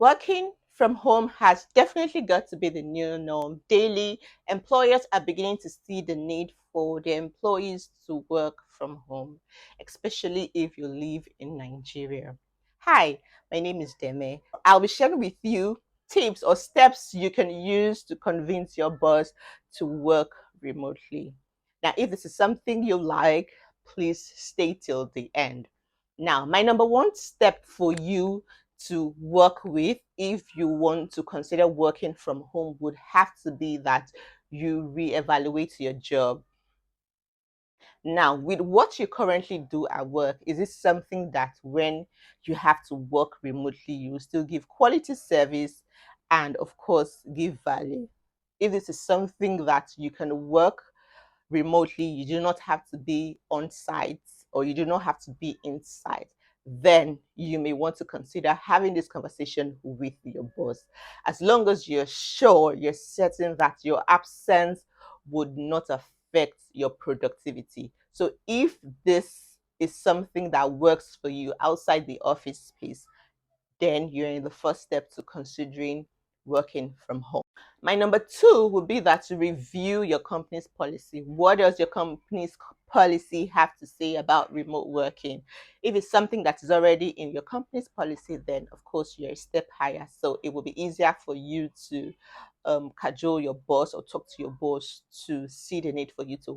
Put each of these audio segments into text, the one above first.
Working from home has definitely got to be the new norm. Daily, employers are beginning to see the need for their employees to work from home, especially if you live in Nigeria. Hi, my name is Deme. I'll be sharing with you tips or steps you can use to convince your boss to work remotely. Now, if this is something you like, please stay till the end. Now, my number one step for you to work with if you want to consider working from home would have to be that you reevaluate your job. Now, with what you currently do at work, is it something that when you have to work remotely, you still give quality service and, of course, give value? If this is something that you can work remotely, you do not have to be on site or you do not have to be inside, then you may want to consider having this conversation with your boss. As long as you're sure, you're certain that your absence would not affect your productivity. So if this is something that works for you outside the office space, then you're in the first step to considering working from home. My number two would be that to review your company's policy. What does your company's policy have to say about remote working? If it's something that is already in your company's policy, then of course you're a step higher. So it will be easier for you to cajole your boss or talk to your boss to see the need for you to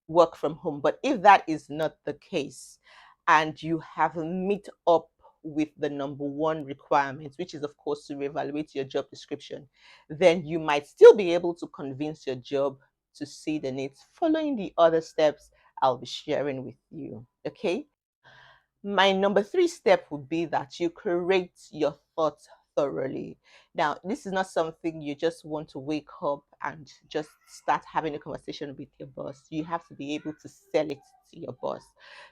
work from home. But if that is not the case, and you have meet up with the number one requirement, which is, of course, to reevaluate your job description, then you might still be able to convince your job to see the needs following the other steps I'll be sharing with you. Okay. My number three step would be that you create your thoughts thoroughly. Now, this is not something you just want to wake up and just start having a conversation with your boss. You have to be able to sell it to your boss.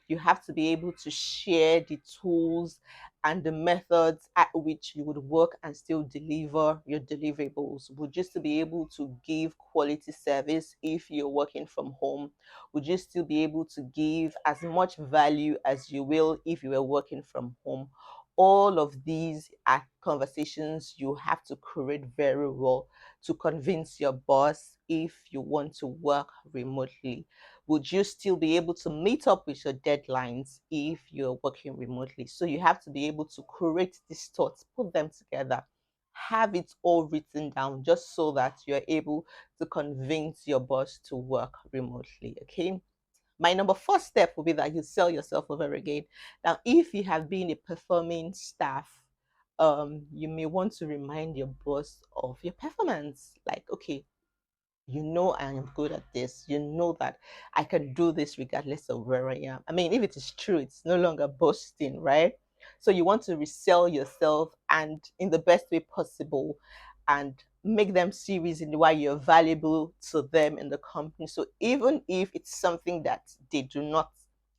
You have to be able to share the tools and the methods at which you would work and still deliver your deliverables. Would you still be able to give quality service if you're working from home? Would you still be able to give as much value as you will if you were working from home? All of these are conversations you have to create very well to convince your boss if you want to work remotely. Would you still be able to meet up with your deadlines if you're working remotely? So you have to be able to create these thoughts, put them together, have it all written down just so that you're able to convince your boss to work remotely. Okay. My number four step will be that you sell yourself over again. Now, if you have been a performing staff, you may want to remind your boss of your performance. Like, okay, you know I am good at this. You know that I can do this regardless of where I am. I mean, if it is true, it's no longer boasting, right? So you want to resell yourself and in the best way possible and make them see reason why you're valuable to them in the company. So even if it's something that they do not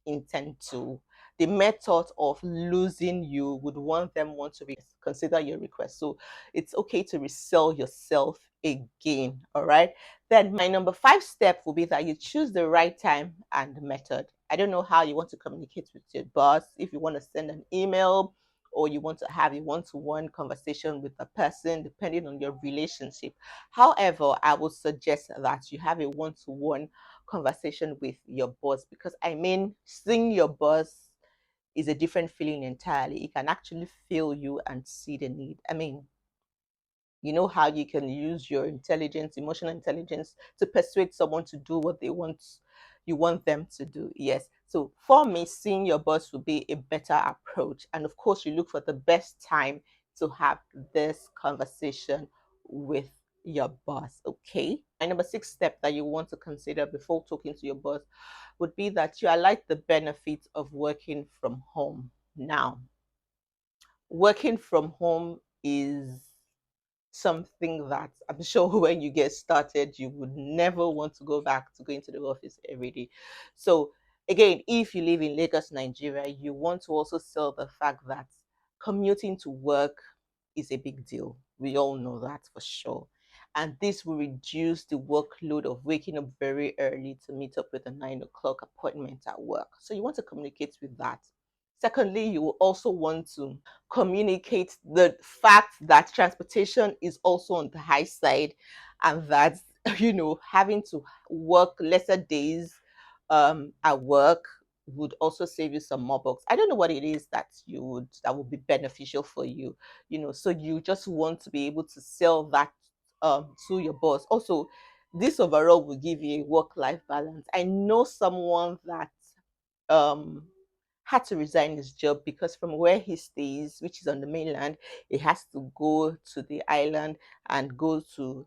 intend to, the method of losing you would want to consider your request. So it's okay to resell yourself again. All right. Then my number five step will be that you choose the right time and method. I don't know how you want to communicate with your boss. If you want to send an email or you want to have a one-to-one conversation with a person, depending on your relationship. However, I would suggest that you have a one-to-one conversation with your boss because I mean, seeing your boss is a different feeling entirely. It can actually feel you and see the need. I mean, you know how you can use your intelligence, emotional intelligence, to persuade someone to do what they want you want them to do. Yes. So for me, seeing your boss will be a better approach. And of course, you look for the best time to have this conversation with your boss. Okay. And number six step that you want to consider before talking to your boss would be that you highlight the benefits of working from home. Now, working from home is something that I'm sure when you get started, you would never want to go back to going to the office every day. So, again, if you live in Lagos, Nigeria, you want to also sell the fact that commuting to work is a big deal. We all know that for sure. And this will reduce the workload of waking up very early to meet up with a 9 o'clock appointment at work. So, you want to communicate with that. Secondly, you will also want to communicate the fact that transportation is also on the high side, and that having to work lesser days at work would also save you some more bucks. I don't know what it is that would be beneficial for you, so you just want to be able to sell that to your boss. Also, this overall will give you a work-life balance. I know someone that um had to resign his job because from where he stays, which is on the mainland, he has to go to the island and go to,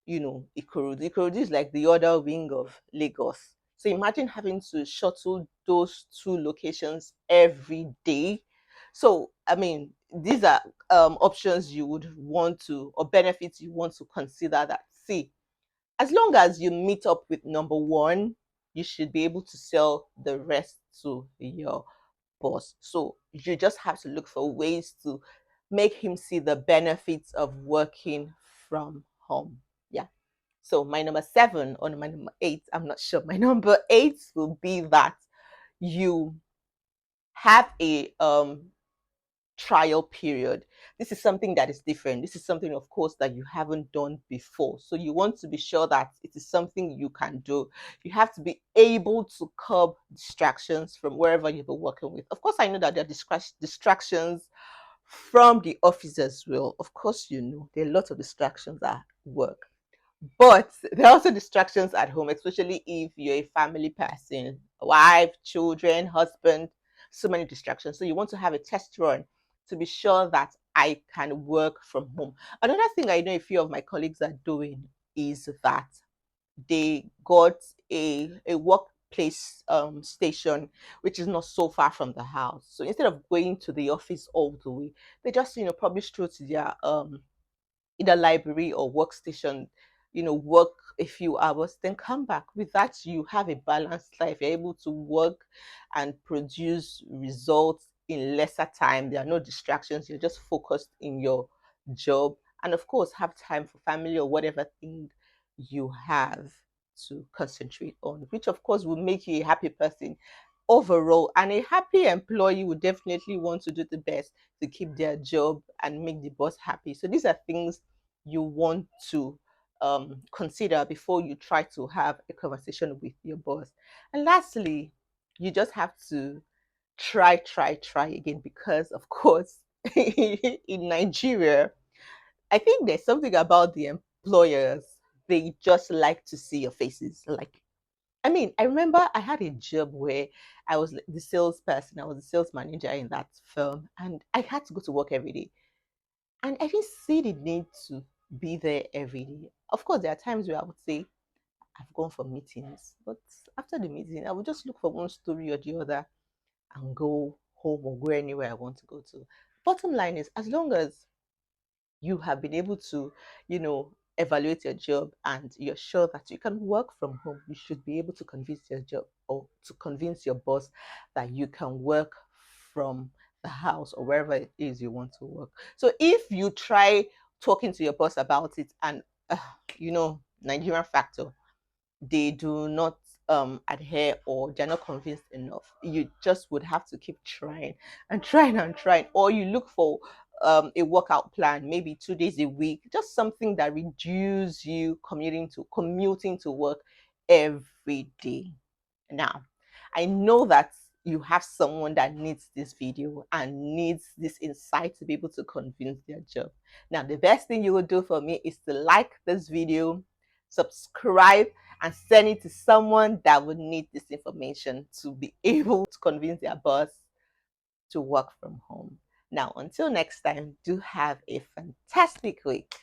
Ikorodu. Ikorodu is like the other wing of Lagos. So imagine having to shuttle those two locations every day. So, I mean, these are options you would want to, or benefits you want to consider that. See, as long as you meet up with number one, you should be able to sell the rest to your boss. So you just have to look for ways to make him see the benefits of working from home. Yeah. So my number seven or my number eight, I'm not sure. My number eight will be that you have a trial period. This is something that is different. This is something, of course, that you haven't done before. So you want to be sure that it is something you can do. You have to be able to curb distractions from wherever you've been working with. Of course, I know that there are distractions from the office as well. Of course, there are lots of distractions at work. But there are also distractions at home, especially if you're a family person, wife, children, husband, so many distractions. So you want to have a test run to be sure that I can work from home. Another thing I know a few of my colleagues are doing is that they got a workplace station which is not so far from the house. So instead of going to the office all the way, they just probably stroll to their either library or workstation, work a few hours, then come back. With that, you have a balanced life. You're able to work and produce results in lesser time. There are no distractions. You're just focused in your job. And of course, have time for family or whatever thing you have to concentrate on, which of course will make you a happy person overall. And a happy employee would definitely want to do the best to keep their job and make the boss happy. So these are things you want to consider before you try to have a conversation with your boss. And lastly, you just have to try again because, of course, in Nigeria, I think there's something about the employers. They just like to see your faces. Like, I mean, I remember I had a job where I was the salesperson. I was the sales manager in that firm, and I had to go to work every day. And I didn't see the need to be there every day. Of course, there are times where I would say, I've gone for meetings, but after the meeting, I would just look for one story or the other and go home or go anywhere I want to go to. Bottom line is, as long as you have been able to, evaluate your job and you're sure that you can work from home, you should be able to convince your job or to convince your boss that you can work from the house or wherever it is you want to work. So if you try talking to your boss about it and, Nigerian factor, they do not adhere or they're not convinced enough, you just would have to keep trying and trying and trying, or you look for a workout plan, maybe 2 days a week, just something that reduce you commuting to work every day. Now, I know that you have someone that needs this video and needs this insight to be able to convince their job. Now, the best thing you will do for me is to like this video, subscribe, and send it to someone that would need this information to be able to convince their boss to work from home. Now, until next time, do have a fantastic week.